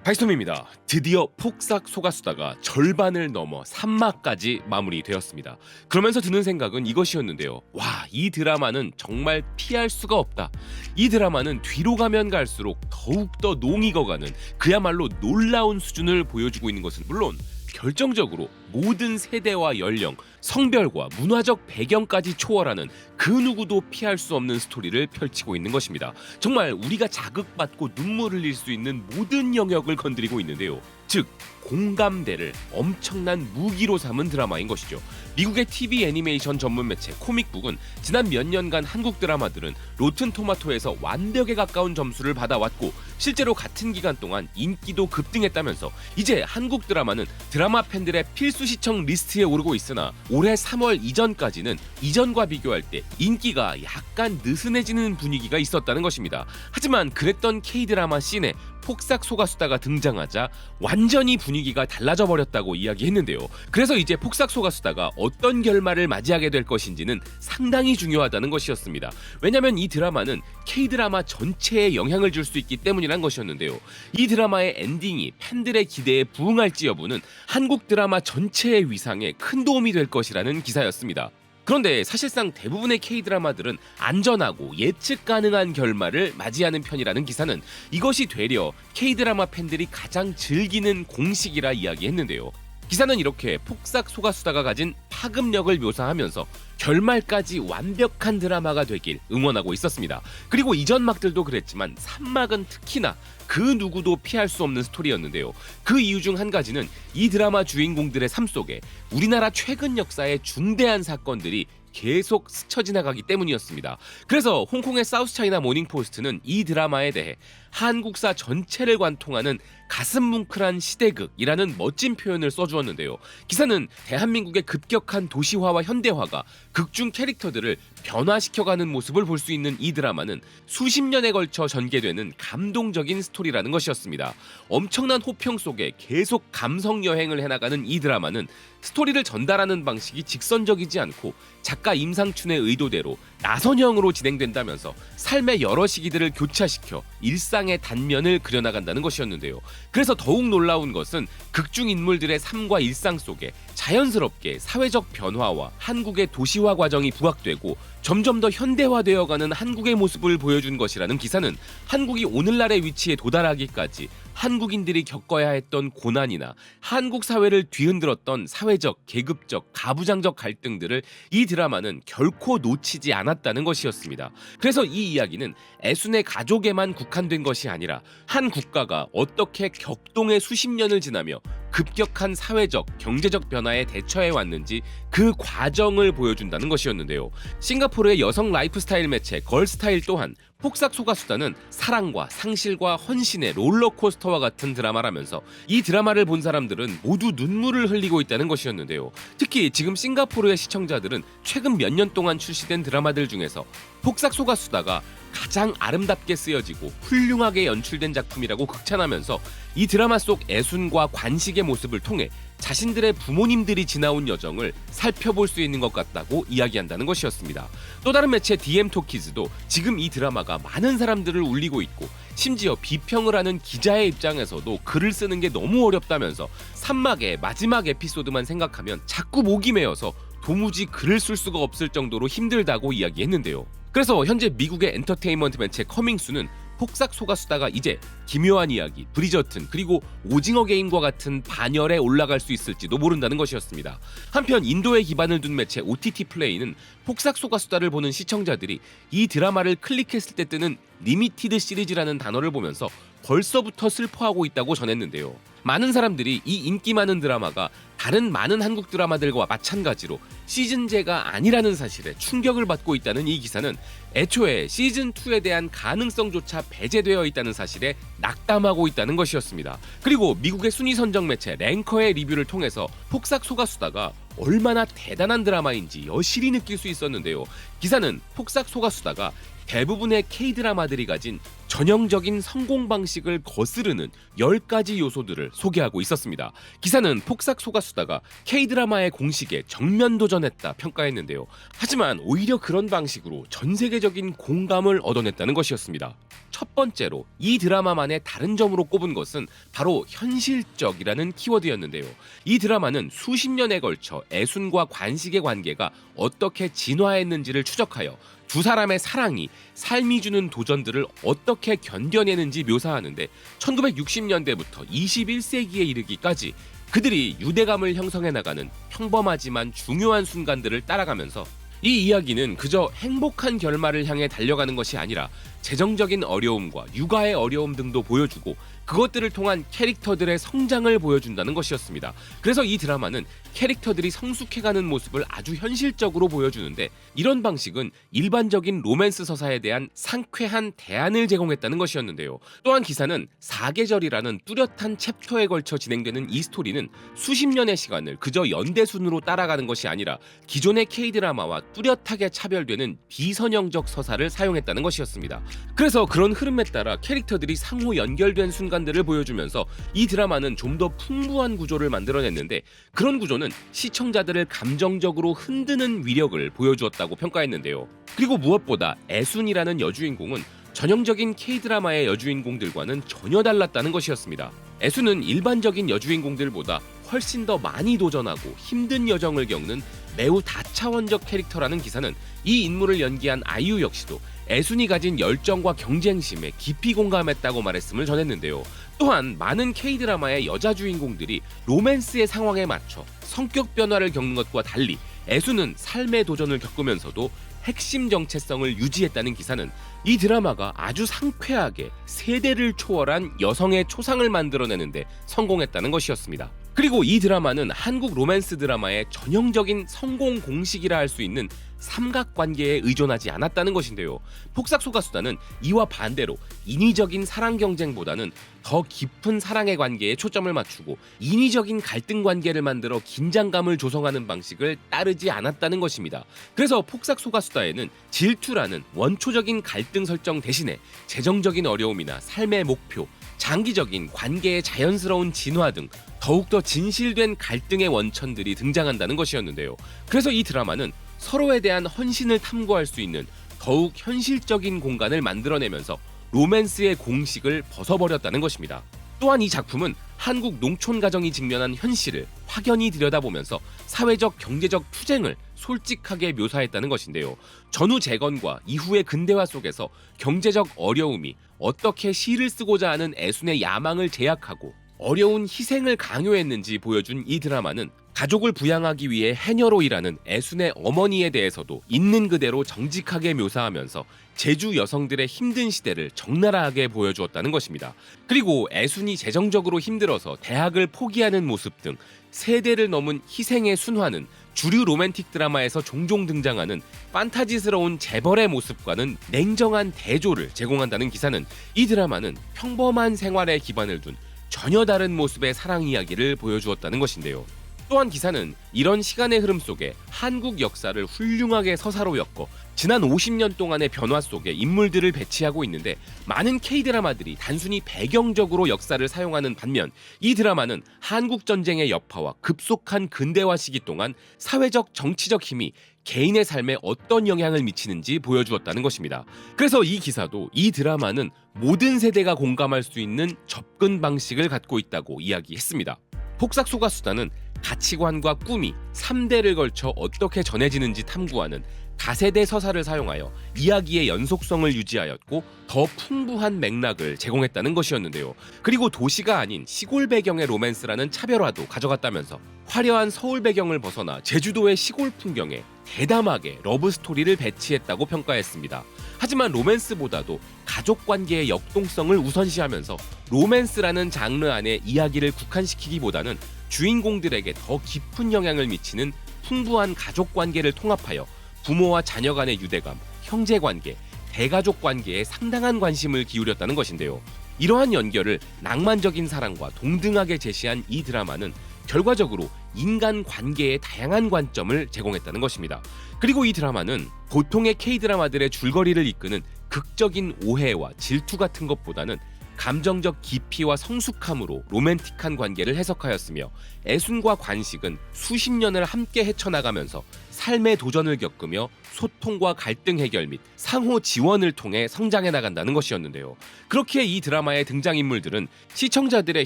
바이스톰입니다. 드디어 폭삭 속았수다가 절반을 넘어 3막까지 마무리되었습니다. 그러면서 드는 생각은 이것이었는데요. 와, 이 드라마는 정말 피할 수가 없다. 이 드라마는 뒤로 가면 갈수록 더욱더 농 익어가는 그야말로 놀라운 수준을 보여주고 있는 것은 물론 결정적으로 모든 세대와 연령, 성별과 문화적 배경까지 초월하는 그 누구도 피할 수 없는 스토리를 펼치고 있는 것입니다. 정말 우리가 자극받고 눈물 흘릴 수 있는 모든 영역을 건드리고 있는데요. 즉 공감대를 엄청난 무기로 삼은 드라마인 것이죠. 미국의 TV 애니메이션 전문 매체 코믹북은 지난 몇 년간 한국 드라마들은 로튼 토마토에서 완벽에 가까운 점수를 받아왔고 실제로 같은 기간 동안 인기도 급등했다면서 이제 한국 드라마는 드라마 팬들의 필수 시청 리스트에 오르고 있으나 올해 3월 이전까지는 이전과 비교할 때 인기가 약간 느슨해지는 분위기가 있었다는 것입니다. 하지만 그랬던 K드라마 씬에 폭삭 속았수다가 등장하자 완전히 분위기가 달라져 버렸다고 이야기했는데요. 그래서 이제 폭삭 속았수다가 어떤 결말을 맞이하게 될 것인지는 상당히 중요하다는 것이었습니다. 왜냐면 이 드라마는 K드라마 전체에 영향을 줄 수 있기 때문이란 것이었는데요. 이 드라마의 엔딩이 팬들의 기대에 부응할지 여부는 한국 드라마 전체의 위상에 큰 도움이 될 것이라는 기사였습니다. 그런데 사실상 대부분의 K드라마들은 안전하고 예측 가능한 결말을 맞이하는 편이라는 기사는 이것이 되려 K드라마 팬들이 가장 즐기는 공식이라 이야기했는데요. 기사는 이렇게 폭삭 속았수다가 가진 파급력을 묘사하면서 결말까지 완벽한 드라마가 되길 응원하고 있었습니다. 그리고 이전 막들도 그랬지만 3막은 특히나 그 누구도 피할 수 없는 스토리였는데요. 그 이유 중 한 가지는 이 드라마 주인공들의 삶 속에 우리나라 최근 역사의 중대한 사건들이 계속 스쳐 지나가기 때문이었습니다. 그래서 홍콩의 사우스차이나 모닝포스트는 이 드라마에 대해 한국사 전체를 관통하는 가슴 뭉클한 시대극이라는 멋진 표현을 써주었는데요. 기사는 대한민국의 급격한 도시화와 현대화가 극중 캐릭터들을 변화시켜가는 모습을 볼 수 있는 이 드라마는 수십 년에 걸쳐 전개되는 감동적인 스토리라는 것이었습니다. 엄청난 호평 속에 계속 감성 여행을 해나가는 이 드라마는 스토리를 전달하는 방식이 직선적이지 않고 작가 임상춘의 의도대로 나선형으로 진행된다면서 삶의 여러 시기들을 교차시켜 일상의 단면을 그려나간다는 것이었는데요. 그래서 더욱 놀라운 것은 극중 인물들의 삶과 일상 속에 자연스럽게 사회적 변화와 한국의 도시화 과정이 부각되고 점점 더 현대화되어가는 한국의 모습을 보여준 것이라는 기사는 한국이 오늘날의 위치에 도달하기까지 한국인들이 겪어야 했던 고난이나 한국 사회를 뒤흔들었던 사회적, 계급적, 가부장적 갈등들을 이 드라마는 결코 놓치지 않았다는 것이었습니다. 그래서 이 이야기는 애순의 가족에만 국한된 것이 아니라 한 국가가 어떻게 격동의 수십 년을 지나며 급격한 사회적, 경제적 변화에 대처해 왔는지 그 과정을 보여준다는 것이었는데요. 싱가포르의 여성 라이프스타일 매체 걸스타일 또한 폭삭 속았수다는 사랑과 상실과 헌신의 롤러코스터와 같은 드라마라면서 이 드라마를 본 사람들은 모두 눈물을 흘리고 있다는 것이었는데요. 특히 지금 싱가포르의 시청자들은 최근 몇 년 동안 출시된 드라마들 중에서 폭삭 속았수다가 가장 아름답게 쓰여지고 훌륭하게 연출된 작품이라고 극찬하면서 이 드라마 속 애순과 관식의 모습을 통해 자신들의 부모님들이 지나온 여정을 살펴볼 수 있는 것 같다고 이야기한다는 것이었습니다. 또 다른 매체 DM토키즈도 지금 이 드라마가 많은 사람들을 울리고 있고 심지어 비평을 하는 기자의 입장에서도 글을 쓰는 게 너무 어렵다면서 3막의 마지막 에피소드만 생각하면 자꾸 목이 메어서 도무지 글을 쓸 수가 없을 정도로 힘들다고 이야기했는데요. 그래서 현재 미국의 엔터테인먼트 매체 커밍수는 폭삭 속았수다가 이제 기묘한 이야기, 브리저튼 그리고 오징어 게임과 같은 반열에 올라갈 수 있을지도 모른다는 것이었습니다. 한편 인도에 기반을 둔 매체 OTT 플레이는 폭삭 속았수다를 보는 시청자들이 이 드라마를 클릭했을 때 뜨는 리미티드 시리즈라는 단어를 보면서 벌써부터 슬퍼하고 있다고 전했는데요. 많은 사람들이 이 인기 많은 드라마가 다른 많은 한국 드라마들과 마찬가지로 시즌제가 아니라는 사실에 충격을 받고 있다는 이 기사는 애초에 시즌2에 대한 가능성조차 배제되어 있다는 사실에 낙담하고 있다는 것이었습니다. 그리고 미국의 순위 선정 매체 랭커의 리뷰를 통해서 폭삭 속았수다가 얼마나 대단한 드라마인지 여실히 느낄 수 있었는데요. 기사는 폭삭 속았수다가 대부분의 K드라마들이 가진 전형적인 성공 방식을 거스르는 10가지 요소들을 소개하고 있었습니다. 기사는 폭삭 속았수다 소가수다가 K-드라마의 공식에 정면 도전했다 평가했는데요. 하지만 오히려 그런 방식으로 전 세계적인 공감을 얻어냈다는 것이었습니다. 첫 번째로 이 드라마만의 다른 점으로 꼽은 것은 바로 현실적이라는 키워드였는데요. 이 드라마는 수십 년에 걸쳐 애순과 관식의 관계가 어떻게 진화했는지를 추적하여 두 사람의 사랑이 삶이 주는 도전들을 어떻게 견뎌내는지 묘사하는데 1960년대부터 21세기에 이르기까지 그들이 유대감을 형성해 나가는 평범하지만 중요한 순간들을 따라가면서 이 이야기는 그저 행복한 결말을 향해 달려가는 것이 아니라 재정적인 어려움과 육아의 어려움 등도 보여주고 그것들을 통한 캐릭터들의 성장을 보여준다는 것이었습니다. 그래서 이 드라마는 캐릭터들이 성숙해가는 모습을 아주 현실적으로 보여주는데 이런 방식은 일반적인 로맨스 서사에 대한 상쾌한 대안을 제공했다는 것이었는데요. 또한 기사는 사계절이라는 뚜렷한 챕터에 걸쳐 진행되는 이 스토리는 수십 년의 시간을 그저 연대순으로 따라가는 것이 아니라 기존의 K-드라마와 뚜렷하게 차별되는 비선형적 서사를 사용했다는 것이었습니다. 그래서 그런 흐름에 따라 캐릭터들이 상호 연결된 순간들을 보여주면서 이 드라마는 좀 더 풍부한 구조를 만들어냈는데 그런 구조는 시청자들을 감정적으로 흔드는 위력을 보여주었다고 평가했는데요. 그리고 무엇보다 애순이라는 여주인공은 전형적인 K-드라마의 여주인공들과는 전혀 달랐다는 것이었습니다. 애순은 일반적인 여주인공들보다 훨씬 더 많이 도전하고 힘든 여정을 겪는 매우 다차원적 캐릭터라는 기사는 이 인물을 연기한 아이유 역시도 애순이 가진 열정과 경쟁심에 깊이 공감했다고 말했음을 전했는데요. 또한 많은 K-드라마의 여자 주인공들이 로맨스의 상황에 맞춰 성격 변화를 겪는 것과 달리 애순은 삶의 도전을 겪으면서도 핵심 정체성을 유지했다는 기사는 이 드라마가 아주 상쾌하게 세대를 초월한 여성의 초상을 만들어내는데 성공했다는 것이었습니다. 그리고 이 드라마는 한국 로맨스 드라마의 전형적인 성공 공식이라 할 수 있는 삼각관계에 의존하지 않았다는 것인데요. 폭삭소가수다는 이와 반대로 인위적인 사랑 경쟁보다는 더 깊은 사랑의 관계에 초점을 맞추고 인위적인 갈등 관계를 만들어 긴장감을 조성하는 방식을 따르지 않았다는 것입니다. 그래서 폭삭소가수다에는 질투라는 원초적인 갈등 설정 대신에 재정적인 어려움이나 삶의 목표, 장기적인 관계의 자연스러운 진화 등 더욱더 진실된 갈등의 원천들이 등장한다는 것이었는데요. 그래서 이 드라마는 서로에 대한 헌신을 탐구할 수 있는 더욱 현실적인 공간을 만들어내면서 로맨스의 공식을 벗어버렸다는 것입니다. 또한 이 작품은 한국 농촌 가정이 직면한 현실을 확연히 들여다보면서 사회적 경제적 투쟁을 솔직하게 묘사했다는 것인데요. 전후 재건과 이후의 근대화 속에서 경제적 어려움이 어떻게 시를 쓰고자 하는 애순의 야망을 제약하고 어려운 희생을 강요했는지 보여준 이 드라마는 가족을 부양하기 위해 해녀로 일하는 애순의 어머니에 대해서도 있는 그대로 정직하게 묘사하면서 제주 여성들의 힘든 시대를 적나라하게 보여주었다는 것입니다. 그리고 애순이 재정적으로 힘들어서 대학을 포기하는 모습 등 세대를 넘은 희생의 순환은 주류 로맨틱 드라마에서 종종 등장하는 판타지스러운 재벌의 모습과는 냉정한 대조를 제공한다는 기사는 이 드라마는 평범한 생활에 기반을 둔 전혀 다른 모습의 사랑 이야기를 보여주었다는 것인데요. 또한 기사는 이런 시간의 흐름 속에 한국 역사를 훌륭하게 서사로 엮어 지난 50년 동안의 변화 속에 인물들을 배치하고 있는데 많은 K-드라마들이 단순히 배경적으로 역사를 사용하는 반면 이 드라마는 한국 전쟁의 여파와 급속한 근대화 시기 동안 사회적 정치적 힘이 개인의 삶에 어떤 영향을 미치는지 보여주었다는 것입니다. 그래서 이 기사도 이 드라마는 모든 세대가 공감할 수 있는 접근 방식을 갖고 있다고 이야기했습니다. 폭삭소가수다는 가치관과 꿈이 3대를 걸쳐 어떻게 전해지는지 탐구하는 다세대 서사를 사용하여 이야기의 연속성을 유지하였고 더 풍부한 맥락을 제공했다는 것이었는데요. 그리고 도시가 아닌 시골 배경의 로맨스라는 차별화도 가져갔다면서 화려한 서울 배경을 벗어나 제주도의 시골 풍경에 대담하게 러브스토리를 배치했다고 평가했습니다. 하지만 로맨스보다도 가족관계의 역동성을 우선시하면서 로맨스라는 장르 안에 이야기를 국한시키기보다는 주인공들에게 더 깊은 영향을 미치는 풍부한 가족관계를 통합하여 부모와 자녀 간의 유대감, 형제관계, 대가족관계에 상당한 관심을 기울였다는 것인데요. 이러한 연결을 낭만적인 사랑과 동등하게 제시한 이 드라마는 결과적으로 인간 관계의 다양한 관점을 제공했다는 것입니다. 그리고 이 드라마는 보통의 K-드라마들의 줄거리를 이끄는 극적인 오해와 질투 같은 것보다는 감정적 깊이와 성숙함으로 로맨틱한 관계를 해석하였으며 애순과 관식은 수십 년을 함께 헤쳐나가면서 삶의 도전을 겪으며 소통과 갈등 해결 및 상호 지원을 통해 성장해 나간다는 것이었는데요. 그렇게 이 드라마의 등장인물들은 시청자들의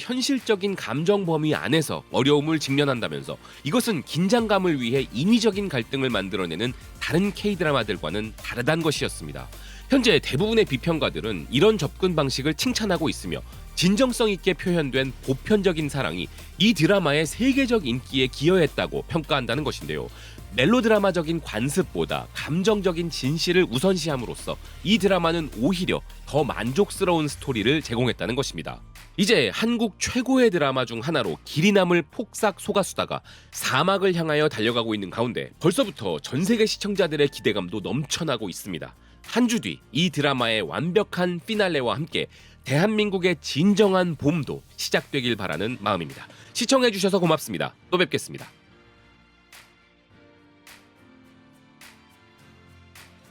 현실적인 감정 범위 안에서 어려움을 직면한다면서 이것은 긴장감을 위해 인위적인 갈등을 만들어내는 다른 K-드라마들과는 다르다는 것이었습니다. 현재 대부분의 비평가들은 이런 접근 방식을 칭찬하고 있으며 진정성 있게 표현된 보편적인 사랑이 이 드라마의 세계적 인기에 기여했다고 평가한다는 것인데요. 멜로드라마적인 관습보다 감정적인 진실을 우선시함으로써 이 드라마는 오히려 더 만족스러운 스토리를 제공했다는 것입니다. 이제 한국 최고의 드라마 중 하나로 길이 남을 폭삭 속았수다가 사막을 향하여 달려가고 있는 가운데 벌써부터 전 세계 시청자들의 기대감도 넘쳐나고 있습니다. 한 주 뒤 이 드라마의 완벽한 피날레와 함께 대한민국의 진정한 봄도 시작되길 바라는 마음입니다. 시청해주셔서 고맙습니다. 또 뵙겠습니다.